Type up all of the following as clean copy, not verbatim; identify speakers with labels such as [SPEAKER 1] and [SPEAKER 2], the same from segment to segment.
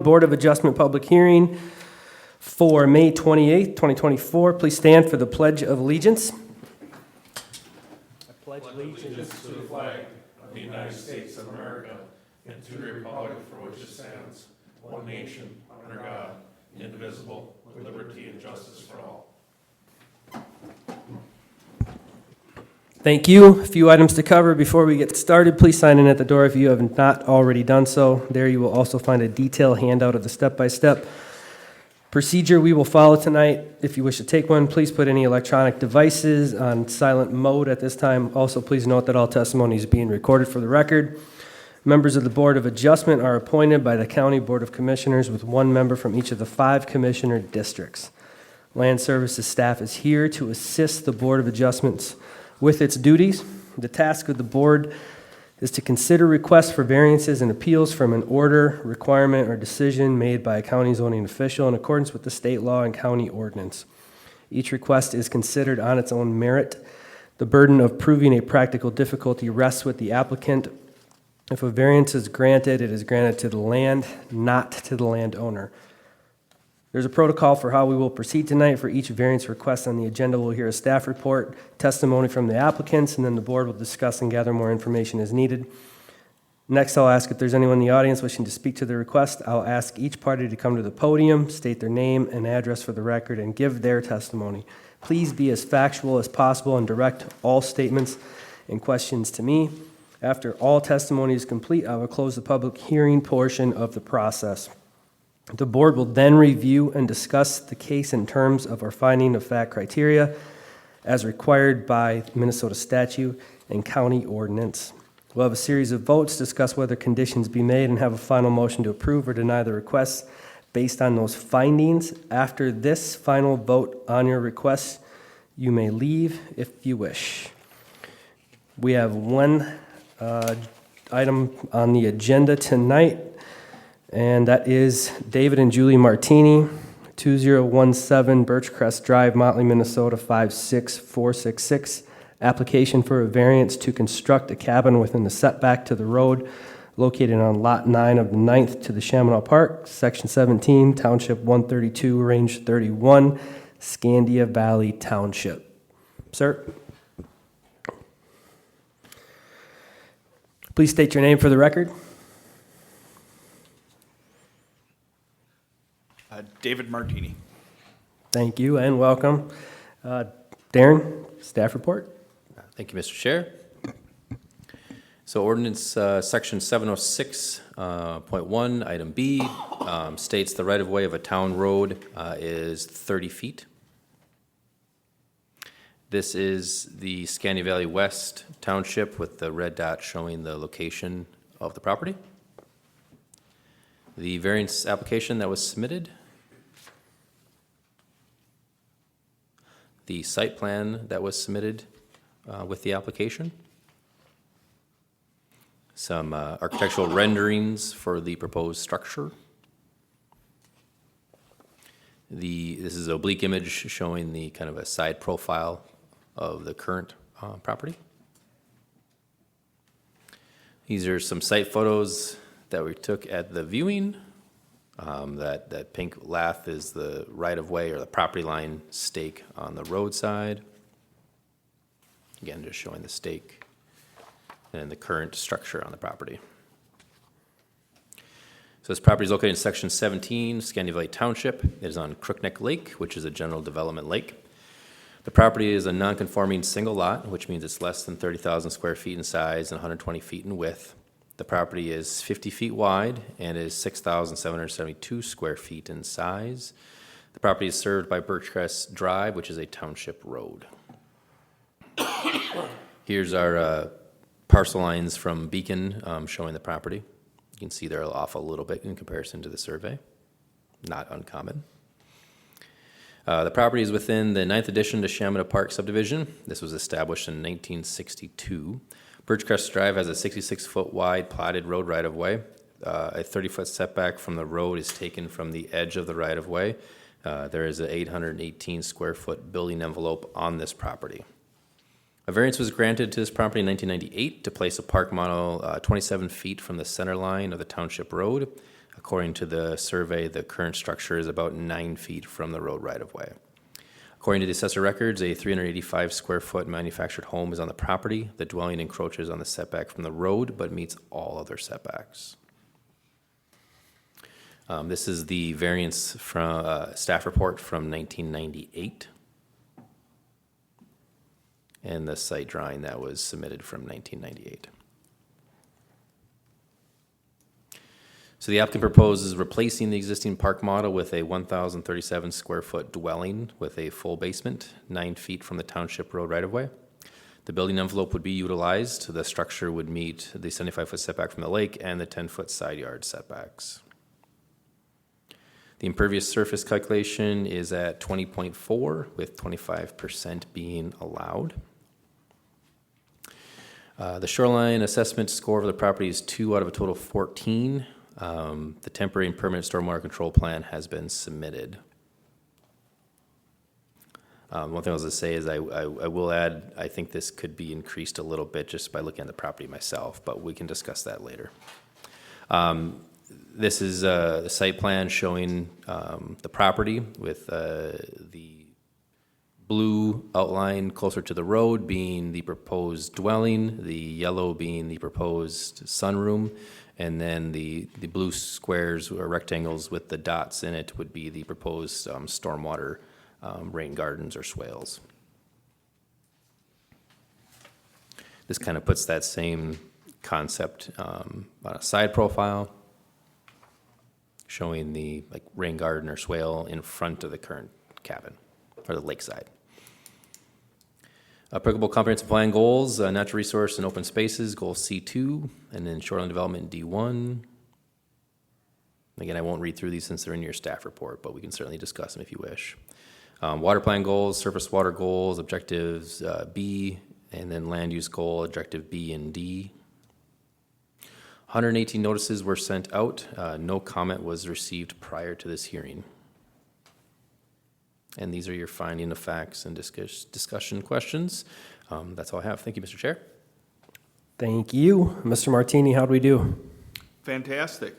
[SPEAKER 1] Board of Adjustment public hearing for May 28th, 2024. Please stand for the Pledge of Allegiance. I pledge allegiance
[SPEAKER 2] to the flag of the United States of America and to the republic for which it stands, one nation, under God, indivisible, with liberty and justice for all.
[SPEAKER 1] Thank you. A few items to cover before we get started. Please sign in at the door if you have not already done so. There you will also find a detailed handout of the step-by-step procedure we will follow tonight. If you wish to take one, please put any electronic devices on silent mode at this time. Also, please note that all testimony is being recorded for the record. Members of the Board of Adjustment are appointed by the County Board of Commissioners with one member from each of the 5 commissioner districts. Land Services staff is here to assist the Board of Adjustments with its duties. The task of the board is to consider requests for variances and appeals from an order, requirement, or decision made by a county zoning official in accordance with the state law and county ordinance. Each request is considered on its own merit. The burden of proving a practical difficulty rests with the applicant. If a variance is granted, it is granted to the land, not to the landowner. There's a protocol for how we will proceed tonight. For each variance request on the agenda, we'll hear a staff report, testimony from the applicants, and then the board will discuss and gather more information as needed. Next, I'll ask if there's anyone in the audience wishing to speak to the request. I'll ask each party to come to the podium, state their name and address for the record, and give their testimony. Please be as factual as possible and direct all statements and questions to me. After all testimony is complete, I will close the public hearing portion of the process. The board will then review and discuss the case in terms of our finding of fact criteria as required by Minnesota statute and county ordinance. We'll have a series of votes, discuss whether conditions be made, and have a final motion to approve or deny the request based on those findings. After this final vote on your request, you may leave if you wish. We have one item on the agenda tonight, and that is David and Julie Martini, 2017 Birchcrest Drive, Motley, Minnesota 56466. Application for a variance to construct a cabin within the setback to the road located on Lot 9 of the 9th to the Chaminade Park, Section 17, Township 132, Range 31, Scandia Valley Township. Sir? Please state your name for the record.
[SPEAKER 3] David Martini.
[SPEAKER 1] Thank you and welcome. Darren, staff report.
[SPEAKER 4] Thank you, Mr. Chair. So ordinance section 706.1, item B, states the right-of-way of a town road is 30 feet. This is the Scandia Valley West Township with the red dot showing the location of the property. The variance application that was submitted, the site plan that was submitted with the application, some architectural renderings for the proposed structure. This is an oblique image showing the kind of a side profile of the current property. These are some site photos that we took at the viewing. That pink lath is the right-of-way or the property line stake on the roadside. Again, just showing the stake and the current structure on the property. So this property is located in Section 17, Scandia Valley Township. It is on Crookneck Lake, which is a general development lake. The property is a non-conforming single lot, which means it's less than 30,000 square feet in size and 120 feet in width. The property is 50 feet wide and is 6,772 square feet in size. The property is served by Birchcrest Drive, which is a township road. Here's our parcel lines from Beacon showing the property. You can see they're off a little bit in comparison to the survey. Not uncommon. The property is within the 9th addition to Chaminade Park subdivision. This was established in 1962. Birchcrest Drive has a 66-foot wide platted road right-of-way. A 30-foot setback from the road is taken from the edge of the right-of-way. There is an 818 square foot building envelope on this property. A variance was granted to this property in 1998 to place a park model 27 feet from the center line of the township road. According to the survey, the current structure is about 9 feet from the road right-of-way. According to the assessor records, a 385 square foot manufactured home is on the property. The dwelling encroaches on the setback from the road, but meets all other setbacks. This is the variance from staff report from 1998, and the site drawing that was submitted from 1998. So the applicant proposes replacing the existing park model with a 1,037 square foot dwelling with a full basement, 9 feet from the township road right-of-way. The building envelope would be utilized. The structure would meet the 75-foot setback from the lake and the 10-foot side yard setbacks. The impervious surface calculation is at 20.4, with 25% being allowed. The shoreline assessment score for the property is 2 out of a total of 14. The temporary and permanent stormwater control plan has been submitted. One thing I was going to say is I will add, I think this could be increased a little bit just by looking at the property myself, but we can discuss that later. This is a site plan showing the property with the blue outline closer to the road being the proposed dwelling, the yellow being the proposed sunroom, and then the blue squares or rectangles with the dots in it would be the proposed stormwater rain gardens or swales. This kind of puts that same concept on a side profile, showing the rain garden or swale in front of the current cabin, or the lakeside. Applicable comprehensive plan goals, natural resource and open spaces, goal C2, and then shoreline development D1. Again, I won't read through these since they're in your staff report, but we can certainly discuss them if you wish. Water plan goals, surface water goals, objectives B, and then land use goal, objective B and D. 118 notices were sent out. No comment was received prior to this hearing. And these are your finding of facts and discussion questions. That's all I have. Thank you, Mr. Chair.
[SPEAKER 1] Thank you. Mr. Martini, how'd we do?
[SPEAKER 3] Fantastic.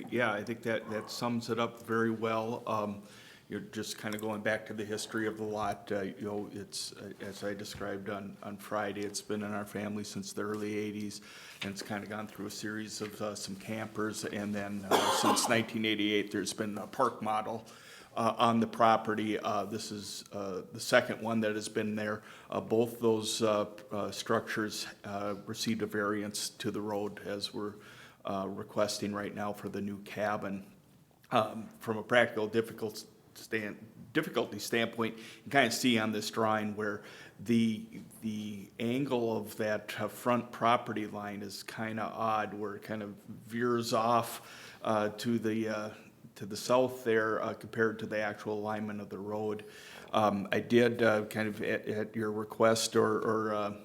[SPEAKER 3] Yeah, I think that sums it up very well. You're just kind of going back to the history of the lot. It's, as I described on Friday, it's been in our family since the early 80s, and it's kind of gone through a series of some campers, and then since 1988, there's been a park model on the property. This is the second one that has been there. Both those structures received a variance to the road, as we're requesting right now for the new cabin. From a practical difficulty standpoint, you can kind of see on this drawing where the angle of that front property line is kind of odd, where it kind of veers off to the south there compared to the actual alignment of the road. I did kind of at your request or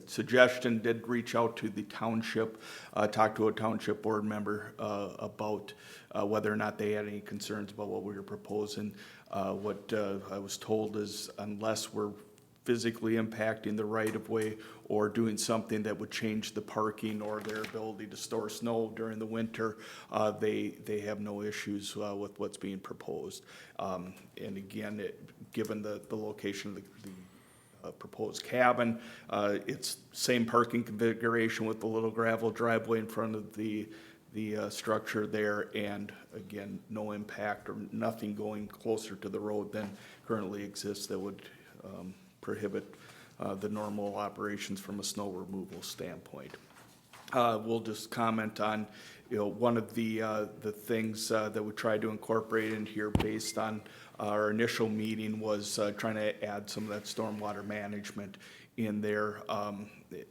[SPEAKER 3] suggestion, did reach out to the township, talk to a township board member about whether or not they had any concerns about what we were proposing. What I was told is unless we're physically impacting the right-of-way or doing something that would change the parking or their ability to store snow during the winter, they have no issues with what's being proposed. And again, given the location of the proposed cabin, it's same parking configuration with the little gravel driveway in front of the structure there, and again, no impact or nothing going closer to the road than currently exists that would prohibit the normal operations from a snow removal standpoint. We'll just comment on, one of the things that we tried to incorporate in here based on our initial meeting was trying to add some of that stormwater management in there.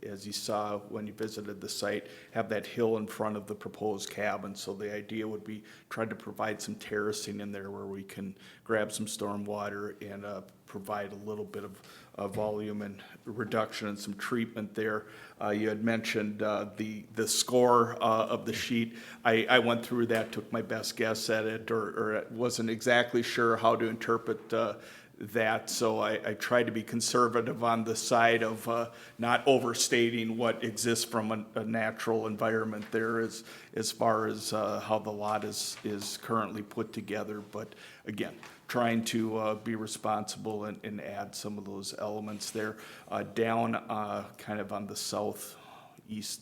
[SPEAKER 3] As you saw when you visited the site, have that hill in front of the proposed cabin. So the idea would be try to provide some terracing in there where we can grab some stormwater and provide a little bit of volume and reduction and some treatment there. You had mentioned the score of the sheet. I went through that, took my best guess at it, or wasn't exactly sure how to interpret that. So I try to be conservative on the side of not overstating what exists from a natural environment there as far as how the lot is currently put together. But again, trying to be responsible and add some of those elements there. Down kind of on the southeast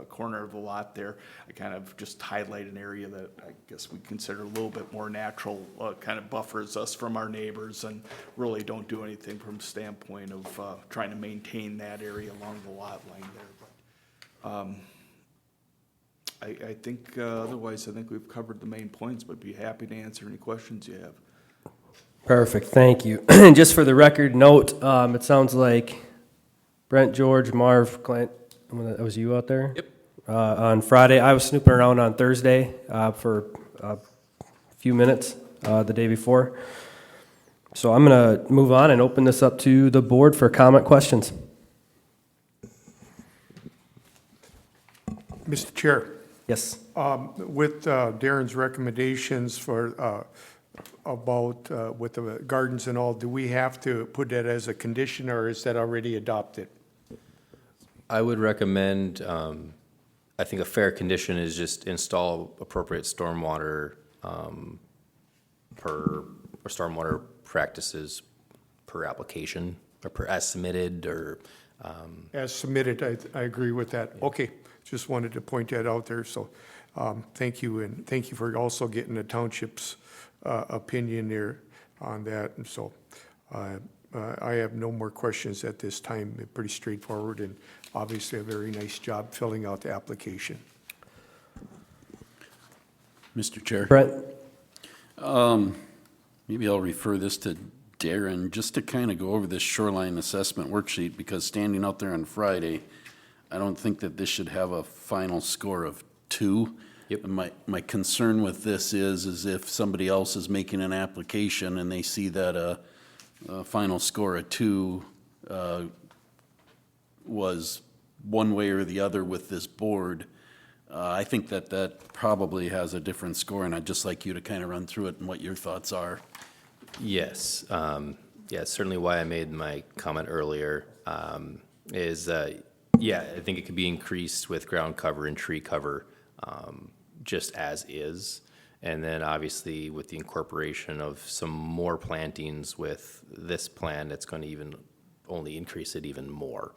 [SPEAKER 3] corner of the lot there, I kind of just highlight an area that I guess we consider a little bit more natural, kind of buffers us from our neighbors, and really don't do anything from the standpoint of trying to maintain that area along the lot line there. But I think otherwise, I think we've covered the main points, but be happy to answer any questions you have.
[SPEAKER 1] Perfect, thank you. Just for the record, note, it sounds like Brent, George, Marv, Clint, that was you out there?
[SPEAKER 4] Yep.
[SPEAKER 1] On Friday, I was snooping around on Thursday for a few minutes the day before. So I'm going to move on and open this up to the board for comment questions.
[SPEAKER 5] Mr. Chair,
[SPEAKER 1] Yes.
[SPEAKER 5] with Darren's recommendations for about with the gardens and all, do we have to put that as a condition, or is that already adopted?
[SPEAKER 4] I would recommend, I think a fair condition is just install appropriate stormwater or stormwater practices per application, or as submitted, or
[SPEAKER 5] As submitted, I agree with that. Okay, just wanted to point that out there, so thank you, and thank you for also getting the township's opinion there on that, and so I have no more questions at this time. They're pretty straightforward, and obviously a very nice job filling out the application.
[SPEAKER 6] Mr. Chair,
[SPEAKER 1] Brent?
[SPEAKER 6] maybe I'll refer this to Darren, just to kind of go over this shoreline assessment worksheet, because standing out there on Friday, I don't think that this should have a final score of 2.
[SPEAKER 4] Yep.
[SPEAKER 6] And my concern with this is if somebody else is making an application and they see that a final score of 2 was one way or the other with this board, I think that probably has a different score, and I'd just like you to kind of run through it and what your thoughts are.
[SPEAKER 4] yes. Yeah, certainly why I made my comment earlier is, yeah, I think it could be increased with ground cover and tree cover just as is. And then obviously with the incorporation of some more plantings with this plan, it's going to even only increase it even more.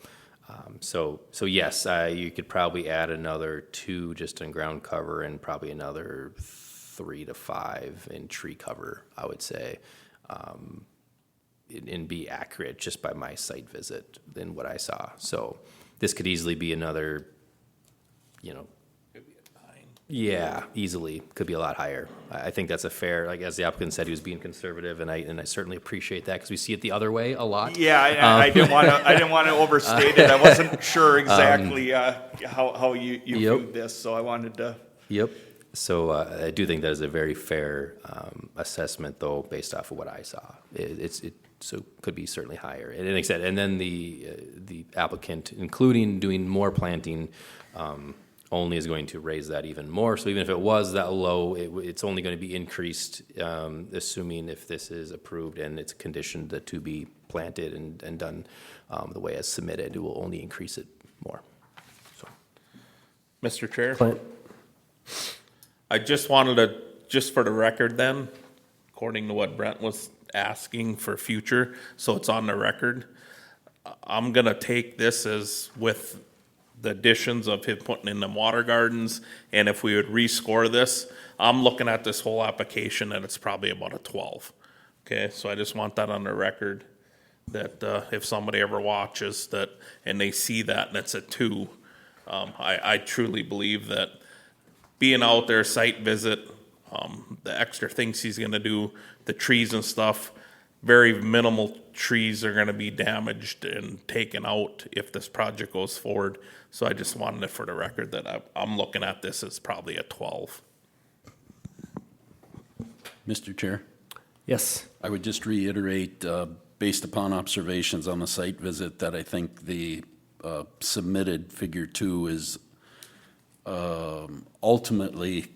[SPEAKER 4] So yes, you could probably add another 2 just in ground cover and probably another 3 to 5 in tree cover, I would say, and be accurate just by my site visit than what I saw. So this could easily be another, yeah, easily could be a lot higher. I think that's a fair, like as the applicant said, he was being conservative, and I certainly appreciate that because we see it the other way a lot.
[SPEAKER 3] Yeah, I didn't want to overstate it. I wasn't sure exactly how you
[SPEAKER 4] Yep.
[SPEAKER 3] viewed this, so I wanted to.
[SPEAKER 4] Yep. So I do think that is a very fair assessment, though, based off of what I saw. So could be certainly higher. And like I said, and then the applicant, including doing more planting, only is going to raise that even more. So even if it was that low, it's only going to be increased, assuming if this is approved and it's conditioned to be planted and done the way as submitted, it will only increase it more. So.
[SPEAKER 2] Mr. Chair,
[SPEAKER 1] Clint?
[SPEAKER 2] I just wanted to, just for the record then, according to what Brent was asking for future, so it's on the record, I'm gonna take this as with the additions of him putting in the water gardens, and if we would rescore this, I'm looking at this whole application and it's probably about a 12. Okay, so I just want that on the record, that if somebody ever watches that and they see that and it's a 2, I truly believe that being out there, site visit, the extra things he's gonna do, the trees and stuff, very minimal trees are gonna be damaged and taken out if this project goes forward. So I just wanted it for the record that I'm looking at this as probably a 12.
[SPEAKER 6] Mr. Chair,
[SPEAKER 1] Yes.
[SPEAKER 6] I would just reiterate, based upon observations on the site visit, that I think the submitted figure 2 is ultimately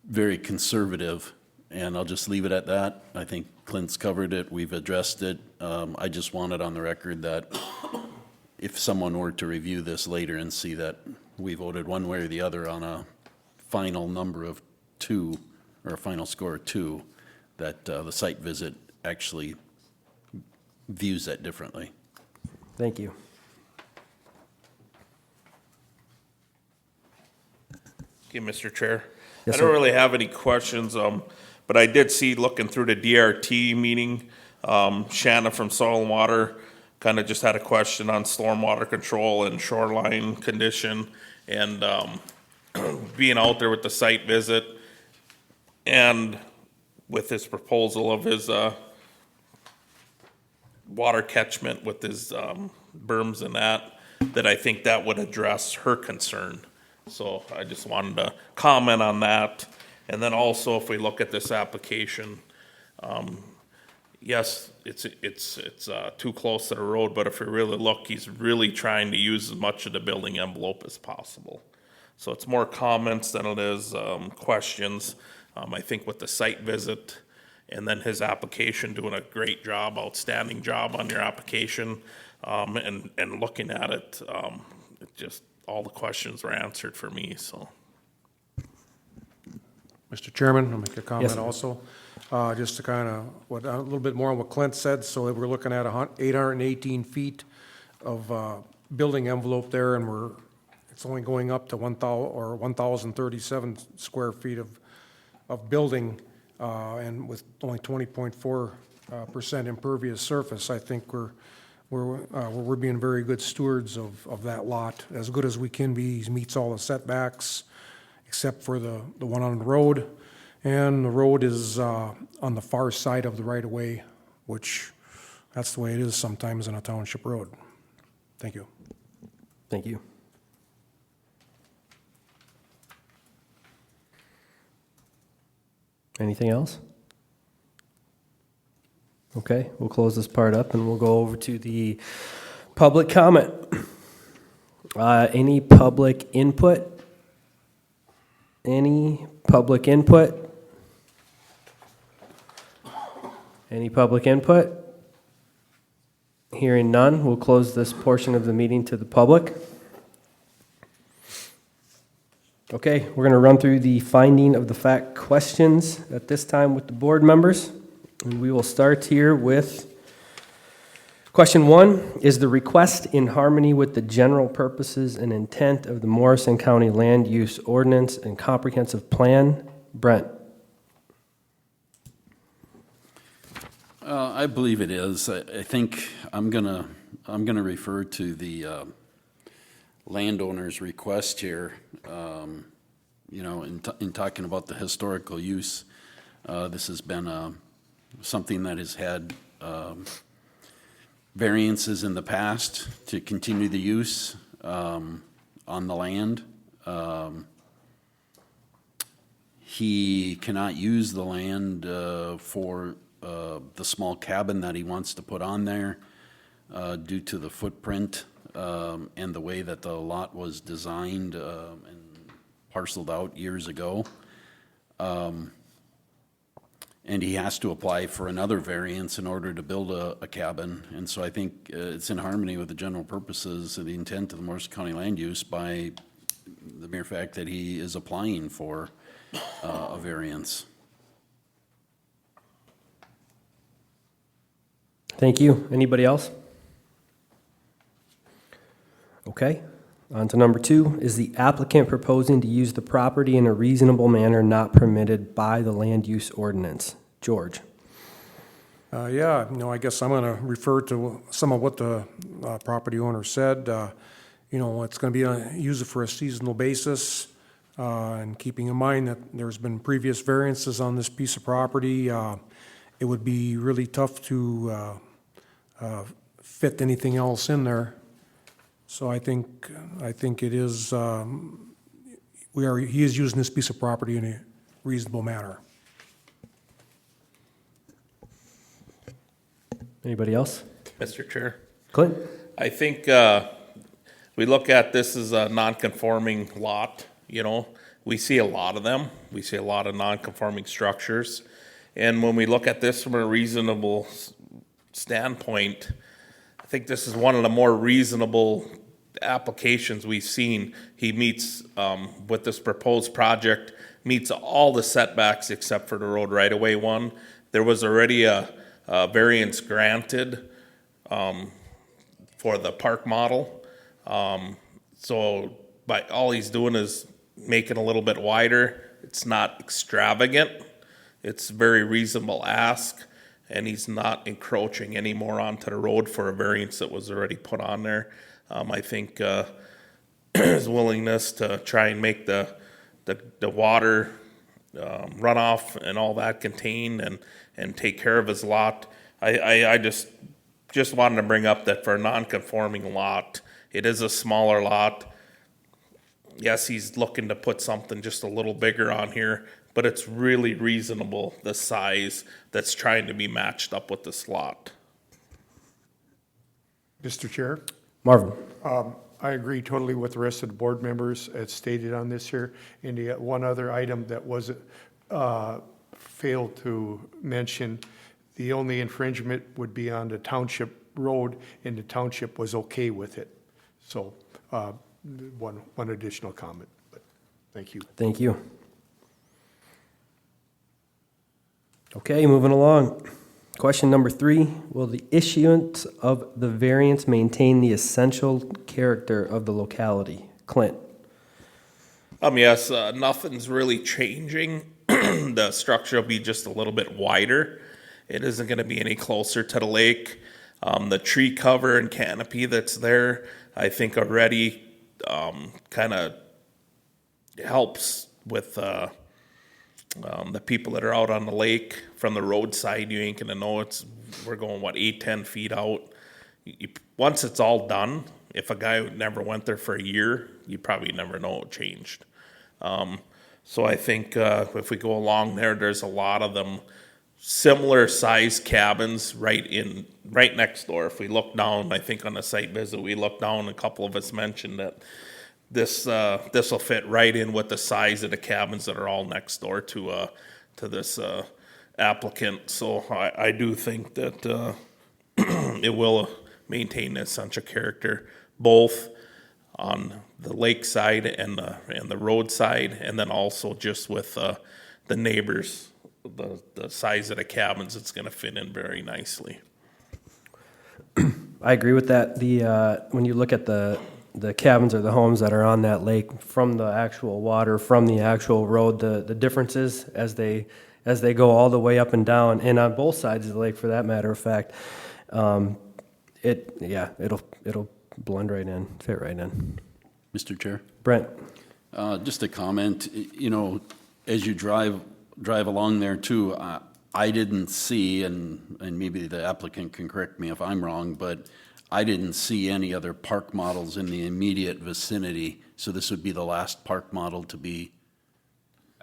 [SPEAKER 6] very conservative And I'll just leave it at that. I think Clint's covered it, we've addressed it. I just want it on the record that if someone were to review this later and see that we voted one way or the other on a final number of 2, or a final score of 2, that the site visit actually views that differently.
[SPEAKER 1] Thank you.
[SPEAKER 2] Okay, Mr. Chair.
[SPEAKER 1] Yes,
[SPEAKER 2] I don't
[SPEAKER 1] sir.
[SPEAKER 2] really have any questions, but I did see, looking through the DRT meeting, Shanna from Soil and Water kind of just had a question on stormwater control and shoreline condition, and being out there with the site visit and with his proposal of his water catchment with his berms and that I think that would address her concern. So I just wanted to comment on that. And then also, if we look at this application, yes, it's too close to the road, but if you really look, he's really trying to use as much of the building envelope as possible. So it's more comments than it is questions. I think with the site visit and then his application, doing a great job, outstanding job on your application, and looking at it, it just, all the questions were answered for me, so.
[SPEAKER 7] Mr. Chairman, I'll make a comment
[SPEAKER 1] sir.
[SPEAKER 7] also, just to kind of, a little bit more on what Clint said. So we're looking at 818 feet of building envelope there, and it's only going up to 1,037 square feet of building, and with only 20.4% impervious surface. I think we're being very good stewards of that lot, as good as we can be. He meets all the setbacks, except for the one on the road. And the road is on the far side of the right-of-way, which that's the way it is sometimes in a township road. Thank you.
[SPEAKER 1] Thank you. Anything else? Okay, we'll close this part up and we'll go over to the public comment. Any public input? Any public input? Any public input? Hearing none, we'll close this portion of the meeting to the public. Okay, we're going to run through the finding of the fact questions at this time with the board members. And we will start here with question 1. Is the request in harmony with the general purposes and intent of the Morrison County Land Use Ordinance and Comprehensive Plan? Brent?
[SPEAKER 6] I believe it is. I think I'm gonna refer to the landowner's request here. In talking about the historical use, this has been something that has had variances in the past to continue the use on the land. He cannot use the land for the small cabin that he wants to put on there due to the footprint and the way that the lot was designed and parceled out years ago. And he has to apply for another variance in order to build a cabin. And so I think it's in harmony with the general purposes and the intent of the Morrison County land use by the mere fact that he is applying for a variance.
[SPEAKER 1] Thank you. Anybody else? Okay, on to number 2. Is the applicant proposing to use the property in a reasonable manner not permitted by the land use ordinance? George?
[SPEAKER 7] Yeah, I guess I'm going to refer to some of what the property owner said. It's going to be use it for a seasonal basis, and keeping in mind that there's been previous variances on this piece of property, it would be really tough to fit anything else in there. So I think it is, he is using this piece of property in a reasonable manner.
[SPEAKER 1] Anybody else?
[SPEAKER 2] Mr. Chair,
[SPEAKER 1] Clint?
[SPEAKER 2] I think we look at this as a non-conforming lot, we see a lot of them. We see a lot of non-conforming structures. And when we look at this from a reasonable standpoint, I think this is one of the more reasonable applications we've seen. He meets, with this proposed project, meets all the setbacks except for the road right-of-way one. There was already a variance granted for the park model. So by all he's doing is making a little bit wider. It's not extravagant. It's very reasonable ask, and he's not encroaching any more onto the road for a variance that was already put on there. I think his willingness to try and make the water runoff and all that contained and take care of his lot. I just wanted to bring up that for a non-conforming lot, it is a smaller lot. Yes, he's looking to put something just a little bigger on here, but it's really reasonable, the size that's trying to be matched up with this lot.
[SPEAKER 5] Mr. Chair?
[SPEAKER 1] Marvin?
[SPEAKER 5] I agree totally with the rest of the board members as stated on this here. And the one other item that was failed to mention, the only infringement would be on the township road, and the township was okay with it. So one additional comment, but thank you.
[SPEAKER 1] Thank you. Okay, moving along. Question number 3, will the issuance of the variance maintain the essential character of the locality? Clint?
[SPEAKER 2] Yes, nothing's really changing. The structure will be just a little bit wider. It isn't gonna be any closer to the lake. The tree cover and canopy that's there, I think already, kinda helps with, the people that are out on the lake. From the roadside, you ain't gonna know we're going, 8-10 feet out. Once it's all done, if a guy never went there for a year, you probably never know it changed. So I think, if we go along there's a lot of them, similar size cabins right next door. If we look down, I think on the site visit, we looked down, a couple of us mentioned that this will fit right in with the size of the cabins that are all next door to this applicant. So I do think that it will maintain its essential character, both on the lake side and the road side, and then also just with the neighbors, the size of the cabins, it's going to fit in very nicely.
[SPEAKER 1] I agree with that. When you look at the cabins or the homes that are on that lake, from the actual water, from the actual road, the differences as they go all the way up and down, and on both sides of the lake, for that matter of fact, it'll blend right in, fit right in.
[SPEAKER 6] Mr. Chair?
[SPEAKER 1] Brent?
[SPEAKER 6] Just a comment, as you drive along there too, I didn't see, and maybe the applicant can correct me if I'm wrong, but I didn't see any other park models in the immediate vicinity, so this would be the last park model to be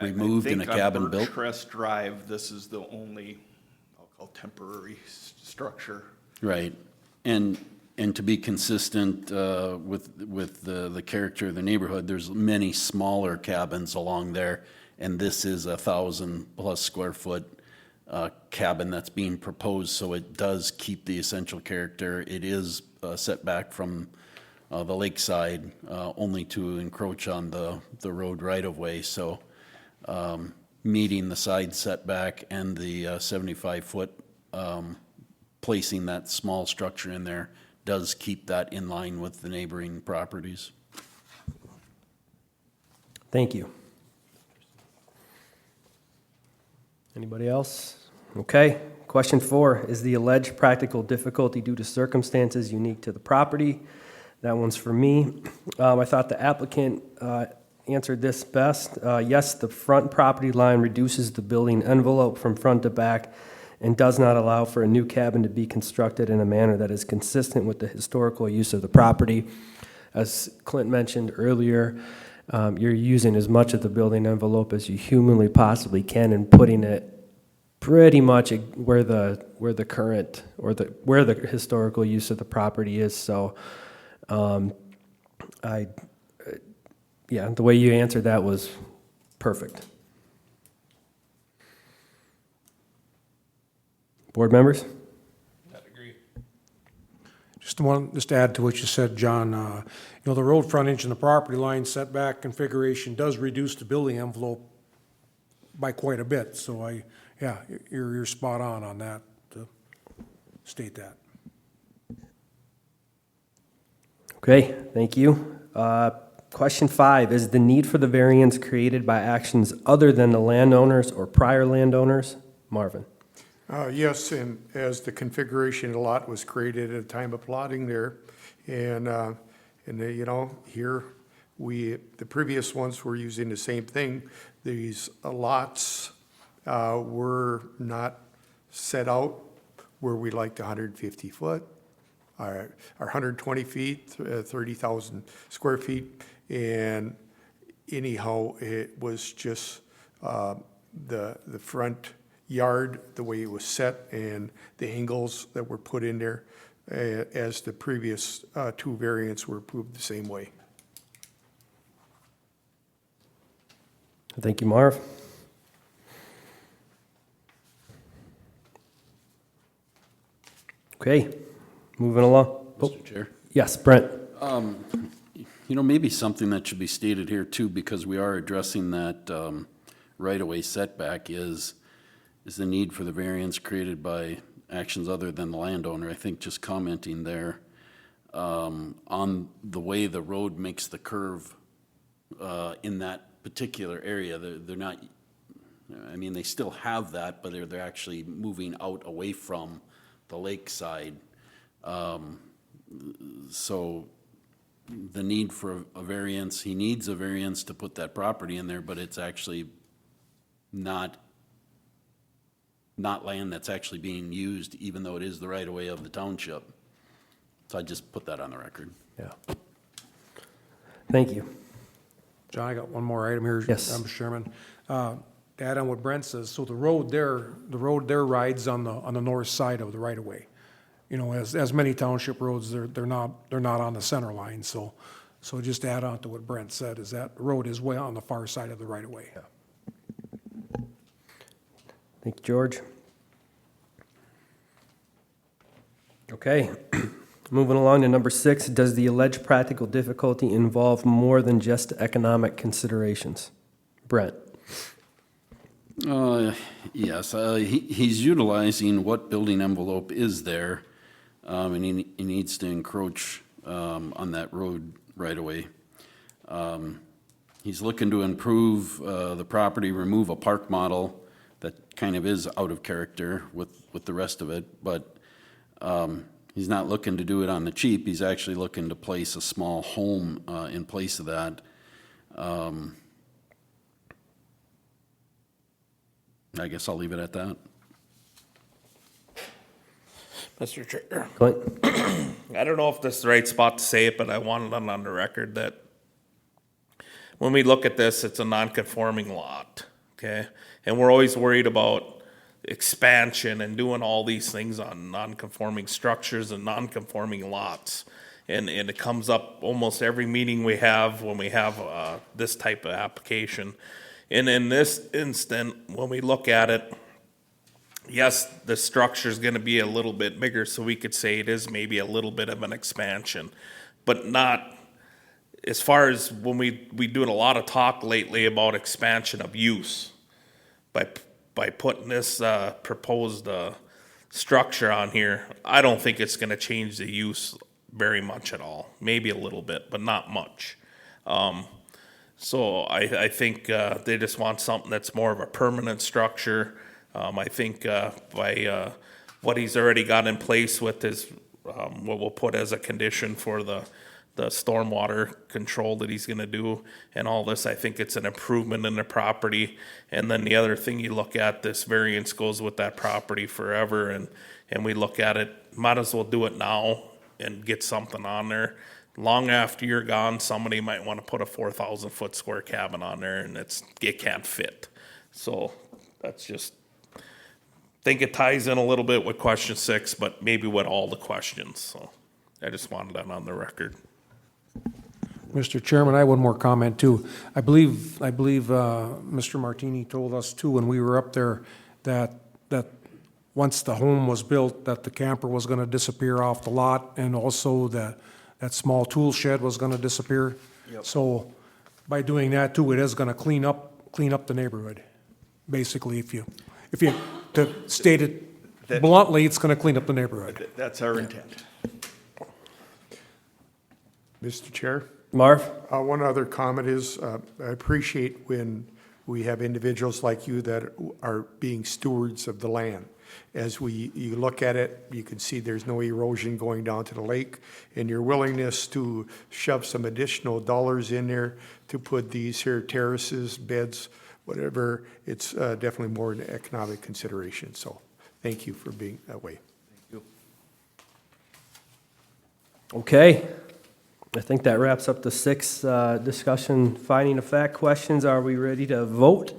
[SPEAKER 6] removed and a cabin built?
[SPEAKER 3] I think on Birchcrest Drive, this is the only, I'll call temporary structure.
[SPEAKER 6] Right, and to be consistent with the character of the neighborhood, there's many smaller cabins along there, and this is 1,000+ square foot cabin that's being proposed, so it does keep the essential character. It is set back from the lakeside, only to encroach on the road right-of-way, so meeting the side setback and the 75-foot, placing that small structure in there does keep that in line with the neighboring properties.
[SPEAKER 1] Thank you. Anybody else? Okay. Question 4, is the alleged practical difficulty due to circumstances unique to the property? That one's for me. I thought the applicant answered this best. Yes, the front property line reduces the building envelope from front to back and does not allow for a new cabin to be constructed in a manner that is consistent with the historical use of the property. As Clint mentioned earlier, you're using as much of the building envelope as you humanly possibly can and putting it pretty much where the current or where the historical use of the property is. So, the way you answered that was perfect. Board members?
[SPEAKER 2] I'd agree.
[SPEAKER 7] Just to add to what you said, John, the road frontage and the property line setback configuration does reduce the building envelope by quite a bit, so you're spot on that, to state that.
[SPEAKER 1] Okay, thank you. Question 5, is the need for the variance created by actions other than the landowners or prior landowners? Marvin?
[SPEAKER 5] Yes, and as the configuration of the lot was created at the time of plotting there, and here, the previous ones were using the same thing. These lots were not set out where we liked 150 foot, or 120 feet, 30,000 square feet, and anyhow, it was just the front yard, the way it was set, and the angles that were put in there, as the previous two variants were approved the same way.
[SPEAKER 1] Thank you, Marv. Okay, moving along. Oh,
[SPEAKER 6] Mr. Chair.
[SPEAKER 1] yes, Brent.
[SPEAKER 6] Maybe something that should be stated here too, because we are addressing that right-of-way setback is the need for the variance created by actions other than the landowner. I think just commenting there on the way the road makes the curve in that particular area, they're not, they still have that, but they're actually moving out away from the lakeside. So the need for a variance, he needs a variance to put that property in there, but it's actually not land that's actually being used, even though it is the right-of-way of the township. So I just put that on the record.
[SPEAKER 1] Yeah. Thank you.
[SPEAKER 7] John, I got one more item here.
[SPEAKER 1] Yes.
[SPEAKER 7] Mr. Chairman. To add on what Brent says, so the road there rides on the north side of the right-of-way. As many township roads, they're not on the center line, so just to add on to what Brent said, is that road is way on the far side of the right-of-way.
[SPEAKER 1] Thank you, George. Okay, moving along to number 6, does the alleged practical difficulty involve more than just economic considerations? Brent?
[SPEAKER 6] Yes, he's utilizing what building envelope is there, and he needs to encroach on that road right away. He's looking to improve the property, remove a park model that kind of is out of character with the rest of it, but he's not looking to do it on the cheap. He's actually looking to place a small home in place of that. I guess I'll leave it at that.
[SPEAKER 2] Mr. Chair,
[SPEAKER 1] Clint?
[SPEAKER 2] I don't know if this is the right spot to say it, but I wanted it on the record that when we look at this, it's a non-conforming lot, okay? And we're always worried about expansion and doing all these things on non-conforming structures and non-conforming lots. And it comes up almost every meeting we have when we have this type of application. And in this instant, when we look at it, yes, the structure is going to be a little bit bigger, so we could say it is maybe a little bit of an expansion, but not as far as when we doing a lot of talk lately about expansion of use by putting this proposed structure on here. I don't think it's going to change the use very much at all. Maybe a little bit, but not much. So I think they just want something that's more of a permanent structure. I think by what he's already got in place with his, what we'll put as a condition for the stormwater control that he's gonna do and all this, I think it's an improvement in the property. And then the other thing you look at, this variance goes with that property forever, and we look at it, might as well do it now and get something on there. Long after you're gone, somebody might want to put a 4,000 foot square cabin on there, and it can't fit. So that's just, think it ties in a little bit with question 6, but maybe with all the questions. So I just wanted that on the record.
[SPEAKER 7] Mr. Chairman, I have one more comment too. I believe Mr. Martini told us too when we were up there that once the home was built, that the camper was gonna disappear off the lot, and also that small tool shed was gonna disappear. So by doing that too, it is gonna clean up the neighborhood. Basically, if you, to state it bluntly, it's gonna clean up the neighborhood.
[SPEAKER 3] That's our intent.
[SPEAKER 5] Mr. Chair?
[SPEAKER 1] Marv?
[SPEAKER 5] One other comment is, I appreciate when we have individuals like you that are being stewards of the land. As you look at it, you can see there's no erosion going down to the lake, and your willingness to shove some additional dollars in there to put these here terraces, beds, whatever, it's definitely more an economic consideration. So thank you for being that way.
[SPEAKER 1] Okay. I think that wraps up the 6 discussion finding of fact questions. Are we ready to vote?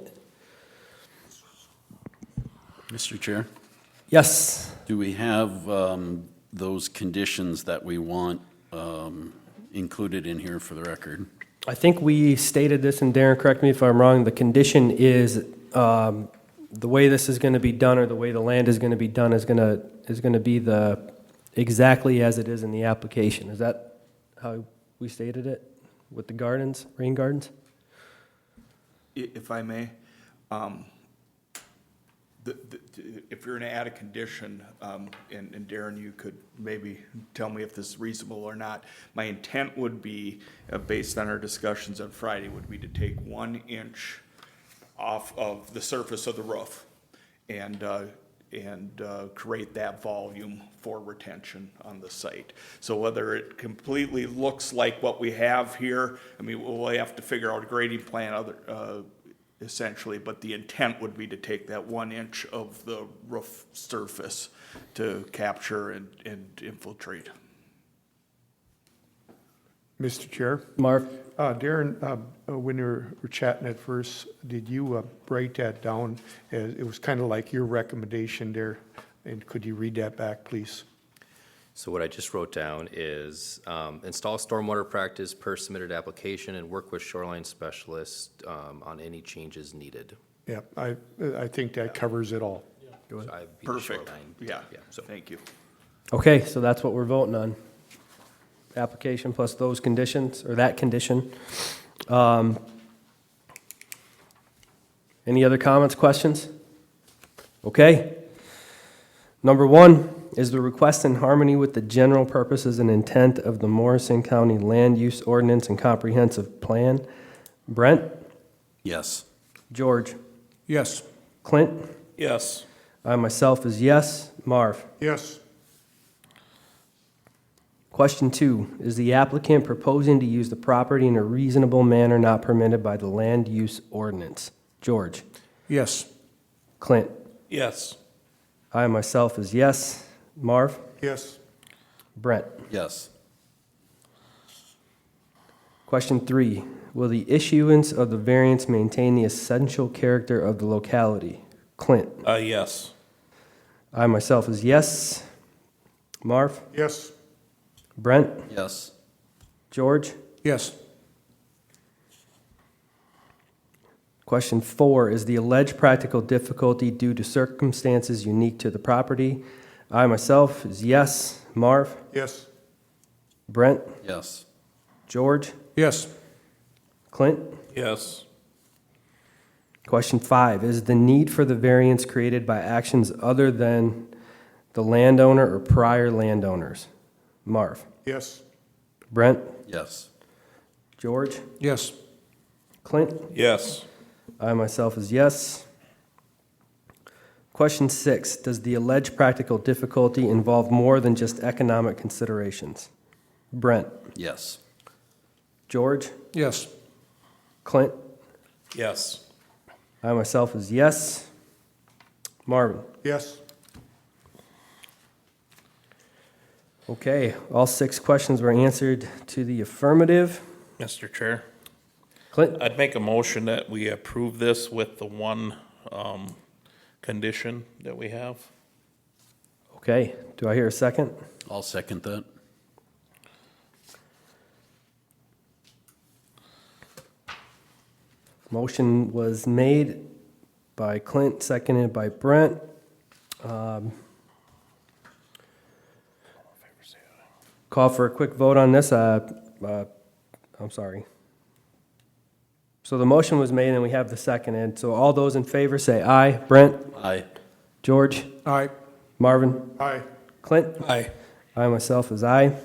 [SPEAKER 6] Mr. Chair,
[SPEAKER 1] Yes.
[SPEAKER 6] do we have those conditions that we want included in here for the record?
[SPEAKER 1] I think we stated this, and Darren, correct me if I'm wrong, the condition is the way this is going to be done, or the way the land is going to be done, is going to be exactly as it is in the application. Is that how we stated it with the gardens, rain gardens?
[SPEAKER 3] If I may, if you're going to add a condition, and Darren, you could maybe tell me if this is reasonable or not. My intent would be, based on our discussions on Friday, would be to take 1 inch off of the surface of the roof and create that volume for retention on the site. So whether it completely looks like what we have here, I mean, we'll have to figure out a grading plan essentially, but the intent would be to take that 1 inch of the roof surface to capture and infiltrate.
[SPEAKER 5] Mr. Chair?
[SPEAKER 1] Marv?
[SPEAKER 5] Darren, when we were chatting at first, did you break that down? It was kind of like your recommendation there, and could you read that back, please?
[SPEAKER 4] So what I just wrote down is install stormwater practice per submitted application and work with shoreline specialists on any changes needed.
[SPEAKER 5] Yeah, I think that covers it all.
[SPEAKER 4] So I'd be the
[SPEAKER 3] Perfect.
[SPEAKER 4] shoreline.
[SPEAKER 3] Yeah,
[SPEAKER 4] So
[SPEAKER 3] thank you.
[SPEAKER 1] Okay, so that's what we're voting on. Application plus those conditions, or that condition. Any other comments, questions? Okay. Number 1, is the request in harmony with the general purposes and intent of the Morrison County Land Use Ordinance and Comprehensive Plan? Brent?
[SPEAKER 6] Yes.
[SPEAKER 1] George?
[SPEAKER 7] Yes.
[SPEAKER 1] Clint?
[SPEAKER 2] Yes.
[SPEAKER 1] I myself is yes. Marv?
[SPEAKER 5] Yes.
[SPEAKER 1] Question 2, is the applicant proposing to use the property in a reasonable manner not permitted by the land use ordinance? George?
[SPEAKER 7] Yes.
[SPEAKER 1] Clint?
[SPEAKER 2] Yes.
[SPEAKER 1] I myself is yes. Marv?
[SPEAKER 5] Yes.
[SPEAKER 1] Brent?
[SPEAKER 6] Yes.
[SPEAKER 1] Question 3, will the issuance of the variance maintain the essential character of the locality? Clint?
[SPEAKER 2] Yes.
[SPEAKER 1] I myself is yes. Marv?
[SPEAKER 5] Yes.
[SPEAKER 1] Brent?
[SPEAKER 6] Yes.
[SPEAKER 1] George?
[SPEAKER 7] Yes.
[SPEAKER 1] Question 4, is the alleged practical difficulty due to circumstances unique to the property? I myself is yes. Marv?
[SPEAKER 5] Yes.
[SPEAKER 1] Brent?
[SPEAKER 6] Yes.
[SPEAKER 1] George?
[SPEAKER 7] Yes.
[SPEAKER 1] Clint?
[SPEAKER 2] Yes.
[SPEAKER 1] Question 5, is the need for the variance created by actions other than the landowner or prior landowners? Marv?
[SPEAKER 5] Yes.
[SPEAKER 1] Brent?
[SPEAKER 6] Yes.
[SPEAKER 1] George?
[SPEAKER 7] Yes.
[SPEAKER 1] Clint?
[SPEAKER 2] Yes.
[SPEAKER 1] I myself is yes. Question 6, does the alleged practical difficulty involve more than just economic considerations? Brent?
[SPEAKER 6] Yes.
[SPEAKER 1] George?
[SPEAKER 7] Yes.
[SPEAKER 1] Clint?
[SPEAKER 2] Yes.
[SPEAKER 1] I myself is yes. Marvin?
[SPEAKER 5] Yes.
[SPEAKER 1] Okay, all 6 questions were answered to the affirmative.
[SPEAKER 2] Mr. Chair,
[SPEAKER 1] Clint?
[SPEAKER 2] I'd make a motion that we approve this with the one condition that we have.
[SPEAKER 1] Okay, do I hear a second?
[SPEAKER 6] I'll second that.
[SPEAKER 1] Motion was made by Clint, seconded by Brent. Call for a quick vote on this. I'm sorry. So the motion was made and we have the second. And so all those in favor say aye. Brent?
[SPEAKER 6] Aye.
[SPEAKER 1] George?
[SPEAKER 7] Aye.
[SPEAKER 1] Marvin?
[SPEAKER 5] Aye.
[SPEAKER 1] Clint?
[SPEAKER 2] Aye.
[SPEAKER 1] I myself is aye.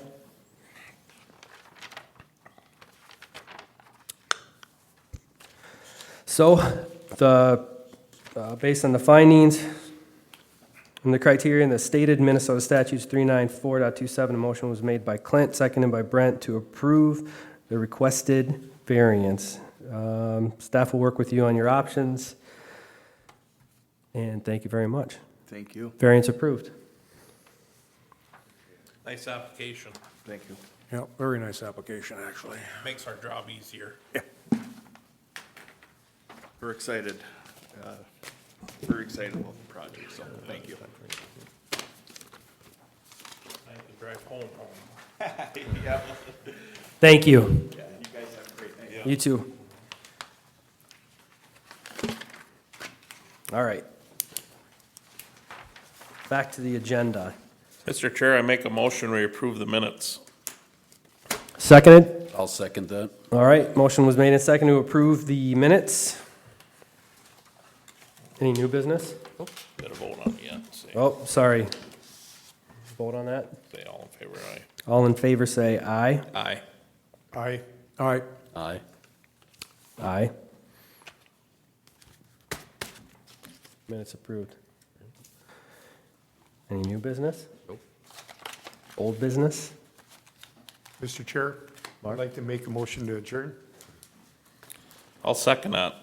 [SPEAKER 1] So, based on the findings and the criteria in the stated Minnesota statutes 394.27, a motion was made by Clint, seconded by Brent to approve the requested variance. Staff will work with you on your options. And thank you very much.
[SPEAKER 3] Thank you.
[SPEAKER 1] Variance approved.
[SPEAKER 2] Nice application.
[SPEAKER 3] Thank you.
[SPEAKER 7] Yeah, very nice application, actually.
[SPEAKER 2] Makes our job easier.
[SPEAKER 3] We're excited. We're excited about the project, so thank you.
[SPEAKER 2] I have to drive home.
[SPEAKER 3] Yeah,
[SPEAKER 1] Thank you.
[SPEAKER 3] you guys have a great night.
[SPEAKER 1] You too. All right. Back to the agenda.
[SPEAKER 2] Mr. Chair, I make a motion, we approve the minutes.
[SPEAKER 1] Seconded?
[SPEAKER 6] I'll second that.
[SPEAKER 1] All right, motion was made and seconded to approve the minutes. Any new business?
[SPEAKER 2] Got to vote on it yet. Say,
[SPEAKER 1] Oh, sorry. Vote on that.
[SPEAKER 2] say all in favor, aye.
[SPEAKER 1] All in favor say aye.
[SPEAKER 2] Aye.
[SPEAKER 5] Aye.
[SPEAKER 7] Aye.
[SPEAKER 6] Aye.
[SPEAKER 1] Aye. Minutes approved. Any new business?
[SPEAKER 4] Nope.
[SPEAKER 1] Old business?
[SPEAKER 5] Mr. Chair, I'd like to make a motion to adjourn.
[SPEAKER 2] I'll second that.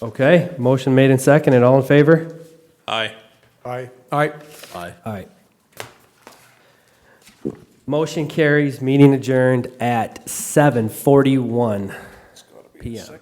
[SPEAKER 1] Okay, motion made and seconded. All in favor?
[SPEAKER 2] Aye.
[SPEAKER 5] Aye.
[SPEAKER 7] Aye.
[SPEAKER 6] Aye.
[SPEAKER 1] Aye. Motion carries, meeting adjourned at 7:41 PM.